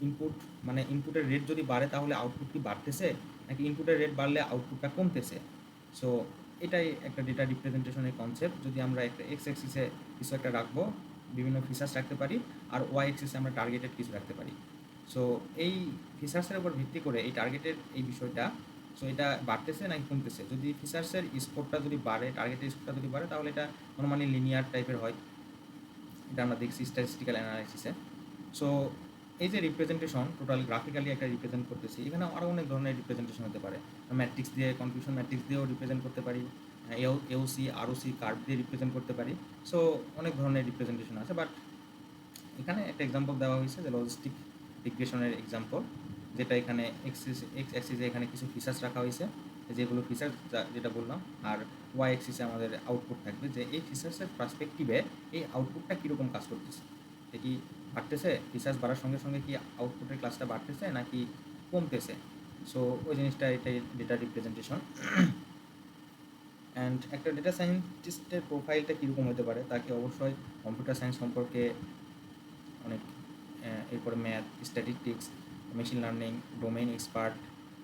ইনপুট, মানে ইনপুটের রেট যদি বাড়ে তাহলে আউটপুট কি বাড়তেছে, নাকি ইনপুটের রেট বাড়লে আউটপুটটা কমতেছে। সো এটাই একটা ডেটা রিপ্রেজেন্টেশনের কনসেপ্ট। যদি আমরা একটা এক্স অ্যাক্সিসে কিছু একটা রাখবো, বিভিন্ন ফিচার্স রাখতে পারি, আর ওয়াই অ্যাক্সিসে আমরা টার্গেটেড কিছু রাখতে পারি। সো এই ফিচার্সের উপর ভিত্তি করে এই টার্গেটের এই বিষয়টা, সো এটা বাড়তেছে নাকি কমতেছে। যদি ফিচার্সের স্কোরটা যদি বাড়ে, টার্গেটের স্কোরটা যদি বাড়ে, তাহলে এটা নর্মালি লিনিয়ার টাইপের হয়। এটা আমরা দেখছি স্ট্যাটিস্টিক্যাল অ্যানালাইসিসে। সো এই যে রিপ্রেজেন্টেশন, টোটাল গ্রাফিক্যালি একটা রিপ্রেজেন্ট করতেছি, এখানে আরও অনেক ধরনের রিপ্রেজেন্টেশন হতে পারে। ম্যাট্রিক্স দিয়ে, কনফিউশন ম্যাট্রিক্স দিয়েও রিপ্রেজেন্ট করতে পারি, এওসি আরওসি কার্ভ দিয়ে রিপ্রেজেন্ট করতে পারি। সো অনেক ধরনের রিপ্রেজেন্টেশন আছে, বাট এখানে একটা এক্সাম্পল দেওয়া হয়েছে, যে লজিস্টিক রিগ্রেশনের এক্সাম্পল, যেটা এখানে এক্স অ্যাক্সিসে এখানে কিছু ফিচার্স রাখা হয়েছে, যেগুলো ফিচার্স যেটা বললাম, আর ওয়াই অ্যাক্সিসে আমাদের আউটপুট থাকবে, যে এই ফিচার্সের পার্সপেক্টিভে এই আউটপুটটা কীরকম কাজ করতেছে। এটা কি বাড়তেছে, ফিচার্স বাড়ার সঙ্গে সঙ্গে কি আউটপুটের ক্লাসটা বাড়তেছে নাকি কমতেছে। সো ওই জিনিসটা, এটাই ডেটা রিপ্রেজেন্টেশন। অ্যান্ড একটা ডেটা সায়েন্টিস্টের প্রোফাইলটা কীরকম হতে পারে, তাকে অবশ্যই কম্পিউটার সায়েন্স সম্পর্কে অনেক, এরপরে math, statistics, machine learning, domain expert,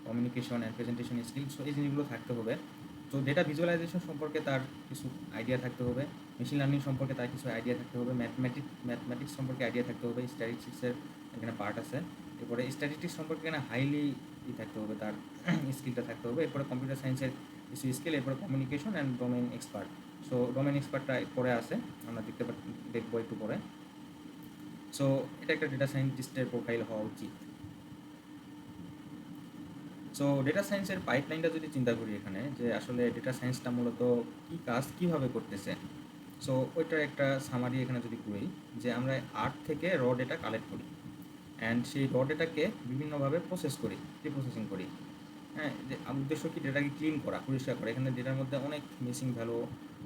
communication and presentation skill, so এই জিনিসগুলো থাকতে হবে। তো ডেটা ভিজুয়ালাইজেশন সম্পর্কে তার কিছু আইডিয়া থাকতে হবে, মেশিন লার্নিং সম্পর্কে তার কিছু আইডিয়া থাকতে হবে, ম্যাথমেটিক্স সম্পর্কে আইডিয়া থাকতে হবে, স্ট্যাটিস্টিক্সের এখানে পার্ট আছে। এরপরে স্ট্যাটিস্টিক্স সম্পর্কে এখানে হাইলি থাকতে হবে, তার স্কিলটা থাকতে হবে। এরপরে কম্পিউটার সায়েন্সের কিছু স্কিল, এরপরে communication and domain expert. So domain এক্সপার্টটা পরে আছে, আমরা দেখবো একটু পরে। সো এটা একটা ডেটা সায়েন্টিস্টের প্রোফাইল হওয়া উচিত। সো সো ডেটা সায়েন্সের পাইপলাইনটা যদি চিন্তা করি এখানে, যে আসলে ডেটা সায়েন্সটা মূলত কী কাজ কীভাবে করতেছে, সো ওইটার একটা সামারি এখানে যদি করি, যে আমরা আর্ট থেকে র ডেটা কালেক্ট করি অ্যান্ড সেই র ডেটাকে বিভিন্নভাবে প্রসেস করি, প্রসেসিং করি। হ্যাঁ, যে উদ্দেশ্য কি, ডেটাকে ক্লিন করা, পরিষ্কার করা। এখানে ডেটার মধ্যে অনেক মিসিং ভ্যালু,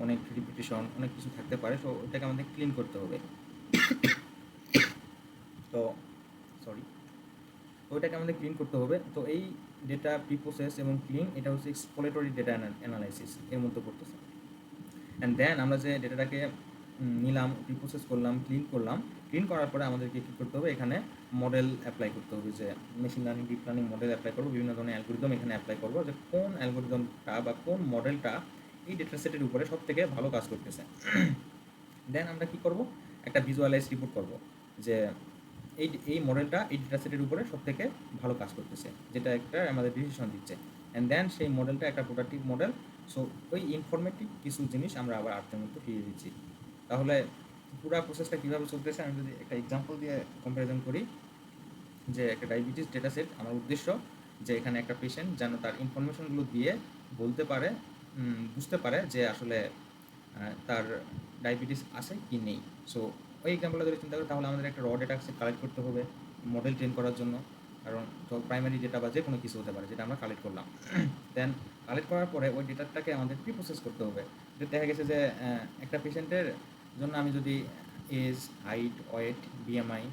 অনেক রিপিটেশন, অনেক কিছু থাকতে পারে, সো ওটাকে আমাদের ক্লিন করতে হবে। তো সরি, তো ওইটাকে আমাদের ক্লিন করতে হবে। তো এই ডেটা প্রিপ্রসেস এবং ক্লিন, এটা হচ্ছে এক্সপ্লোরেটরি ডেটা অ্যানালাইসিস এর মধ্যে পড়তেছে। অ্যান্ড দেন আমরা যে ডেটাটাকে নিলাম, প্রিপ্রসেস করলাম, ক্লিন করলাম, ক্লিন করার পরে আমাদেরকে কী করতে হবে, এখানে মডেল অ্যাপ্লাই করতে হবে, যে machine learning, deep learning model apply করবো, বিভিন্ন ধরনের অ্যালগোরিদম এখানে অ্যাপ্লাই করবো, যে কোন অ্যালগোরিদমটা বা কোন মডেলটা এই ডেটা সেটের উপরে সব থেকে ভালো কাজ করতেছে। দেন আমরা কী করব, একটা ভিজুয়ালাইজ রিপোর্ট করব, যে এই মডেলটা এই ডেটা সেটের উপরে সব থেকে ভালো কাজ করতেছে, যেটা একটা আমাদের ডিসিশন দিচ্ছে। অ্যান্ড দেন সেই মডেলটা একটা প্রোডাক্টিভ মডেল। সো ওই ইনফরমেটিভ কিছু জিনিস আমরা আবার আর্থের মধ্যে ফিরিয়ে দিচ্ছি। তাহলে পুরো প্রসেসটা কীভাবে চলতেছে, আমি যদি একটা এক্সাম্পল দিয়ে কম্প্যারিজন করি, যে একটা ডায়াবেটিস ডেটা সেট, আমার উদ্দেশ্য যে এখানে একটা পেশেন্ট যেন তার ইনফরমেশনগুলো দিয়ে বলতে পারে, বুঝতে পারে যে আসলে তার ডায়াবেটিস আছে কি নেই। সো ওই এক্সাম্পলটা যদি চিন্তা করি, তাহলে আমাদের একটা র ডেটা কালেক্ট করতে হবে মডেল ট্রেন করার জন্য, কারণ তো প্রাইমারি ডেটা বা যে কোনো কিছু হতে পারে যেটা আমরা কালেক্ট করলাম। দেন কালেক্ট করার পরে ওই ডেটাটাকে আমাদের প্রি প্রসেস করতে হবে। দেখা গেছে যে একটা পেশেন্টের জন্য আমি যদি age, height, weight, BMI,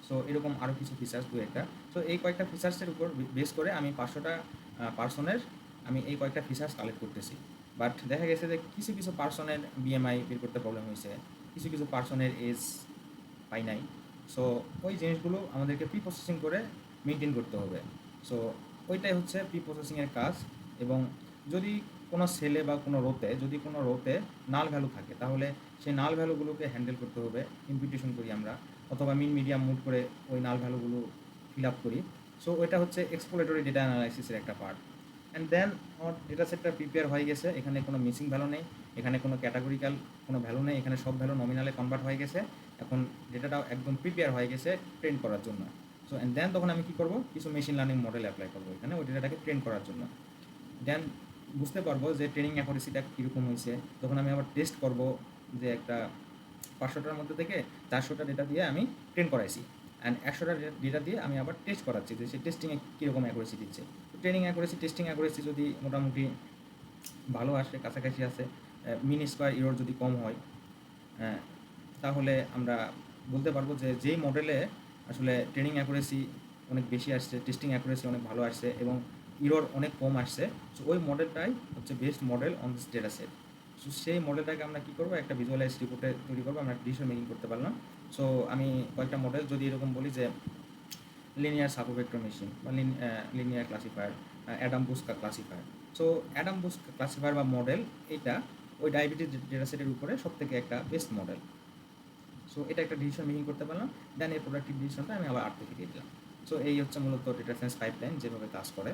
so এরকম আরও কিছু ফিচার্স দু একটা, সো এই কয়েকটা ফিচার্সের উপর বেস করে আমি 500টা পার্সনের আমি এই কয়েকটা ফিচার্স কালেক্ট করতেছি। বাট দেখা গেছে যে কিছু কিছু পার্সনের বিএমআই বের করতে প্রবলেম হয়েছে, কিছু কিছু পার্সনের এজ পাই নাই। সো ওই জিনিসগুলো আমাদেরকে প্রি প্রসেসিং করে মেনটেন করতে হবে। সো ওইটাই হচ্ছে প্রি প্রসেসিংয়ের কাজ। এবং যদি কোনো সেলে বা কোনো রোতে নাল ভ্যালু থাকে, তাহলে সেই নাল ভ্যালুগুলোকে হ্যান্ডেল করতে হবে, ইম্পিউটেশন করি আমরা, অথবা মিন মিডিয়াম মুড করে ওই নাল ভ্যালুগুলো ফিল আপ করি। সো ওইটা হচ্ছে এক্সপ্লোরেটরি ডেটা অ্যানালাইসিসের একটা পার্ট। অ্যান্ড দেন আমার ডেটা সেটটা প্রিপেয়ার হয়ে গেছে, এখানে কোনো মিসিং ভ্যালু নেই, এখানে কোনো ক্যাটাগরিক্যাল কোনো ভ্যালু নেই, এখানে সব ভ্যালু নমিনালে কনভার্ট হয়ে গেছে। এখন ডেটাটাও একদম প্রিপেয়ার হয়ে গেছে ট্রেন করার জন্য। সো অ্যান্ড দেন তখন আমি কী করবো, কিছু মেশিন লার্নিং মডেল অ্যাপ্লাই করবো এখানে ওই ডেটাটাকে ট্রেন করার জন্য। দেন বুঝতে পারবো যে ট্রেনিং অ্যাকুরেসিটা কীরকম হয়েছে। তখন আমি আবার টেস্ট করবো, যে একটা 500টার মধ্যে থেকে 400টা ডেটা দিয়ে আমি ট্রেন করাইছি, অ্যান্ড 100টা ডেটা দিয়ে আমি আবার টেস্ট করাচ্ছি যে সেই টেস্টিংয়ে কীরকম অ্যাকুরেসি দিচ্ছে। ট্রেনিং অ্যাকুরেসি, টেস্টিং অ্যাকুরেসি যদি মোটামুটি ভালো আসে, কাছাকাছি আসে, মিন স্কোয়ার ইরর যদি কম হয়, তাহলে আমরা বলতে পারবো যে যেই মডেলে আসলে ট্রেনিং অ্যাকুরেসি অনেক বেশি আসছে, টেস্টিং অ্যাকুরেসি অনেক ভালো আসছে এবং ইরর অনেক কম আসছে, সো ওই মডেলটাই হচ্ছে best model on this data set. So সেই মডেলটাকে আমরা কী করবো, একটা ভিজুয়ালাইজ রিপোর্টে তৈরি করবো, আমরা ডিসিশন মেকিং করতে পারলাম। সো আমি কয়েকটা মডেল যদি এরকম বলি, যে লিনিয়ার সাবভেক্টর মেশিন বা linear classifier, AdaBoost classifier. So AdaBoost classifier বা মডেল, এটা ওই ডায়াবেটিস ডেটা সেটের উপরে সব থেকে একটা বেস্ট মডেল। সো এটা একটা ডিসিশন মেকিং করতে পারলাম। দেন এই প্রোডাক্টিভ ডিসিশনটা আমি আবার আর্ট থেকে দিয়ে দিলাম। সো এই হচ্ছে মূলত ডেটা সায়েন্স পাইপলাইন যেভাবে কাজ করে।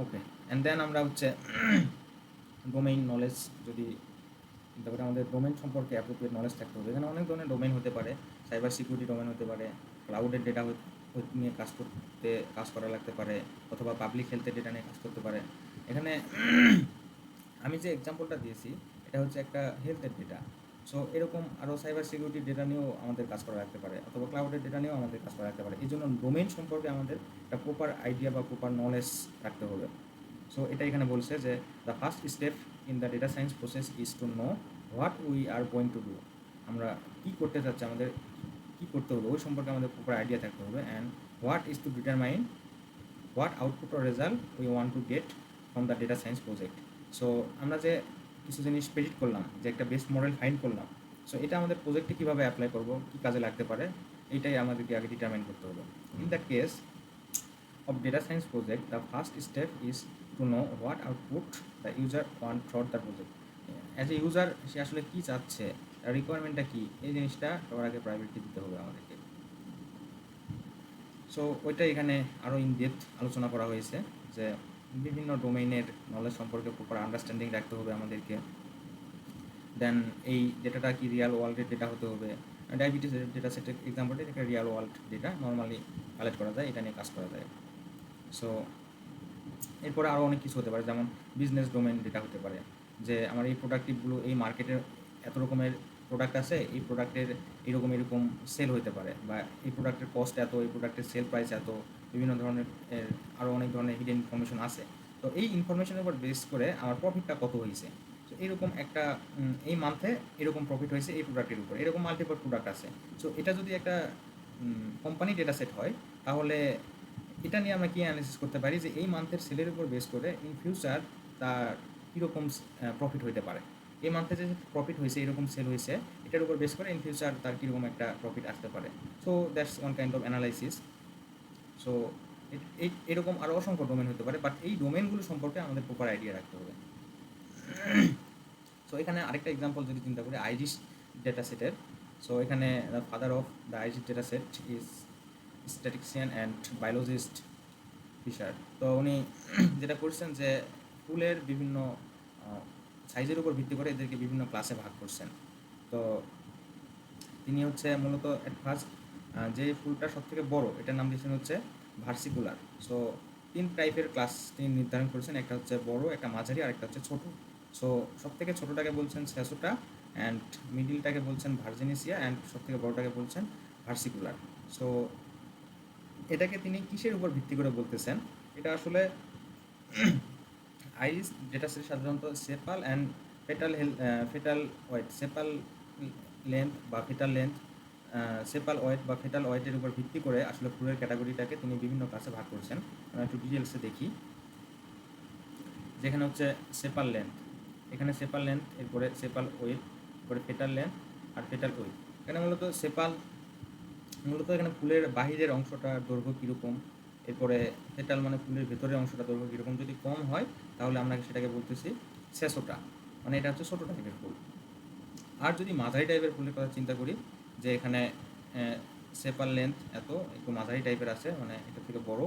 ওকে, অ্যান্ড দেন আমরা হচ্ছে ডোমেইন নলেজ যদি চিন্তা করি, আমাদের ডোমেন সম্পর্কে অ্যাপ্রোপ্রিয়েট নলেজ থাকতে হবে। এখানে অনেক ধরনের ডোমেন হতে পারে, সাইবার সিকিউরিটি ডোমেন হতে পারে, ক্লাউডের ডেটা নিয়ে কাজ করা লাগতে পারে, অথবা পাবলিক হেলথের ডেটা নিয়ে কাজ করতে পারে। এখানে আমি যে এক্সাম্পলটা দিয়েছি এটা হচ্ছে একটা হেলথের ডেটা। সো এরকম আরও সাইবার সিকিউরিটি ডেটা নিয়েও আমাদের কাজ করা লাগতে পারে, অথবা ক্লাউডের ডেটা নিয়েও আমাদের কাজ করা লাগতে পারে। এই জন্য ডোমেইন সম্পর্কে আমাদের একটা প্রপার আইডিয়া বা প্রপার নলেজ রাখতে হবে। সো এটা এখানে বলছে যে the first step in the data science process is to know what we are going to do. আমরা কী করতে চাচ্ছি, আমাদের কী করতে হবে ওই সম্পর্কে আমাদের প্রপার আইডিয়া থাকতে হবে। And what is to determine what output or result we want to get from the data science project. So আমরা যে কিছু জিনিস প্রেডিক্ট করলাম, যে একটা বেস্ট মডেল ফাইন্ড করলাম, সো এটা আমাদের প্রজেক্টে কীভাবে অ্যাপ্লাই করবো, কী কাজে লাগতে পারে, এইটাই আমাদেরকে আগে ডিটারমাইন করতে হবে। In the case of data science project, the first step is to know what output the user want for the project. As a user সে আসলে কী চাচ্ছে, তার রিকোয়ারমেন্টটা কী, এই জিনিসটা সবার আগে প্রায়োরিটি দিতে হবে আমাদেরকে। সো ওইটা এখানে আরও ইন ডেপথ আলোচনা করা হয়েছে, যে বিভিন্ন ডোমেইনের নলেজ সম্পর্কে প্রপার আন্ডারস্ট্যান্ডিং রাখতে হবে আমাদেরকে। দেন এই ডেটাটা কি রিয়াল ওয়ার্ল্ডের ডেটা হতে হবে। ডায়াবেটিস ডেটা সেটের এক্সাম্পলটা একটা Real world data normally collect করা যায়, এটা নিয়ে কাজ করা যায়। সো এরপরে আরও অনেক কিছু হতে পারে, যেমন বিজনেস ডোমেন ডেটা হতে পারে, যে আমার এই প্রোডাক্টিভগুলো এই মার্কেটের এত রকমের প্রোডাক্ট আছে, এই প্রোডাক্টের এরকম এরকম সেল হতে পারে, বা এই প্রোডাক্টের কস্ট এত, এই প্রোডাক্টের সেল প্রাইস এত, বিভিন্ন ধরনের আরও অনেক ধরনের হিডেন ইনফরমেশন আছে। তো এই ইনফরমেশনের উপর বেস করে আমার প্রফিটটা কত হয়েছে। তো এরকম একটা এই মান্থে এরকম প্রফিট হয়েছে এই প্রোডাক্টের উপর, এরকম মাল্টিপল প্রোডাক্ট আছে। সো এটা যদি একটা কোম্পানি ডেটা সেট হয়, তাহলে এটা নিয়ে আমরা কী অ্যানালিসিস করতে পারি যে এই মান্থের সেলের উপর বেস করে ইন ফিউচার তার কীরকম প্রফিট হইতে পারে। এই মান্থে যে প্রফিট হয়েছে, এরকম সেল হয়েছে, এটার উপর বেস করে ইন ফিউচার তার কীরকম একটা প্রফিট আসতে পারে। So that's one kind of analysis. So এরকম আরও অসংখ্য ডোমেন হতে পারে, বাট এই ডোমেনগুলো সম্পর্কে আমাদের প্রপার আইডিয়া রাখতে হবে। সো এখানে আরেকটা এক্সাম্পল যদি চিন্তা করি আইরিশ ডেটা সেটের। সো এখানে the father of the iris data set is statistician and biologist Fisher. তো উনি যেটা করছেন যে ফুলের বিভিন্ন সাইজের উপর ভিত্তি করে এদেরকে বিভিন্ন ক্লাসে ভাগ করছেন। তো তিনি হচ্ছে মূলত অ্যাট ফার্স্ট যে ফুলটা সবথেকে বড়, এটার নাম দিয়েছেন হচ্ছে ভার্সিকুলার। সো 3 টাইপের ক্লাস তিনি নির্ধারণ করেছেন, একটা হচ্ছে বড়, একটা মাঝারি, আর একটা হচ্ছে ছোট। সো সবথেকে ছোটোটাকে বলছেন স্যাসোটা, অ্যান্ড মিডিলটাকে বলছেন ভার্জিনিসিয়া, অ্যান্ড সবথেকে বড়টাকে বলছেন ভার্সিকুলার। সো এটাকে তিনি কিসের উপর ভিত্তি করে বলতেছেন, এটা আসলে আইরিস ডেটা সেট সাধারণত sepal and petal weight, sepal length বা ফেটাল লেন্থ, সেপাল ওয়েট বা ফেটাল ওয়েটের উপর ভিত্তি করে আসলে ফুলের ক্যাটাগরিটাকে তিনি বিভিন্ন ক্লাসে ভাগ করেছেন। আমরা একটু ডিটেলসে দেখি। যেখানে হচ্ছে সেপাল লেন্থ, এখানে সেপাল লেন্থ, এরপরে সেপাল ওয়েট, এরপরে ফেটাল লেন্থ আর ফেটাল ওয়েট। এখানে মূলত এখানে ফুলের বাহিরের অংশটা দৈর্ঘ্য কীরকম, এরপরে ফেটাল মানে ফুলের ভেতরের অংশটা দৈর্ঘ্য কীরকম, যদি কম হয় তাহলে আমরা সেটাকে বলতেছি সেসোটা, মানে এটা হচ্ছে ছোটো টাইপের ফুল। আর যদি মাঝারি টাইপের ফুলের কথা চিন্তা করি, যে এখানে সেপাল লেন্থ এত, একটু মাঝারি টাইপের আছে, মানে এটা থেকে বড়,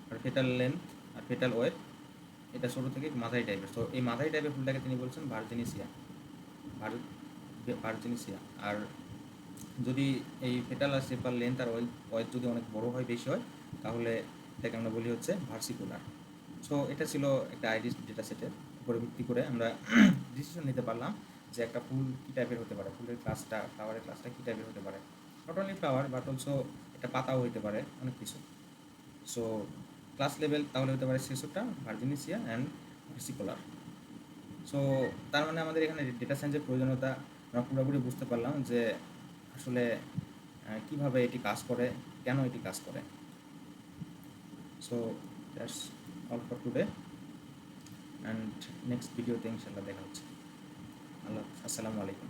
আর ফেটাল লেন্থ আর ফেটাল ওয়েট এটা ছোটো থেকে মাঝারি টাইপের। তো এই মাঝারি টাইপের ফুলটাকে তিনি বলছেন ভার্জিনিসিয়া। আর যদি এই ফেটাল আর সেপাল লেন্থ আর ওয়েট যদি অনেক বড় হয়, বেশি হয়, তাহলে এটাকে আমরা বলি হচ্ছে ভার্সিকুলার। সো এটা ছিল একটা আইরিশ ডেটা সেটের উপরে ভিত্তি করে আমরা ডিসিশন নিতে পারলাম যে একটা ফুল কী টাইপের হতে পারে, ফুলের ক্লাসটা, ফ্লাওয়ারের ক্লাসটা কী টাইপের হতে পারে। Not only flower, but also একটা পাতাও হতে পারে, অনেক কিছু। সো ক্লাস লেভেল তাহলে হতে পারে সেসোটা, ভার্জিনিসিয়া অ্যান্ড ভার্সিকুলার। সো তার মানে আমাদের এখানে ডেটা সায়েন্সের প্রয়োজনীয়তা আমরা পুরোপুরি বুঝতে পারলাম যে আসলে কীভাবে এটি কাজ করে, কেন এটি কাজ করে। So that's all for today, and next ভিডিওতে ইনশাল্লাহ দেখা হচ্ছে। আসসালামু আলাইকুম।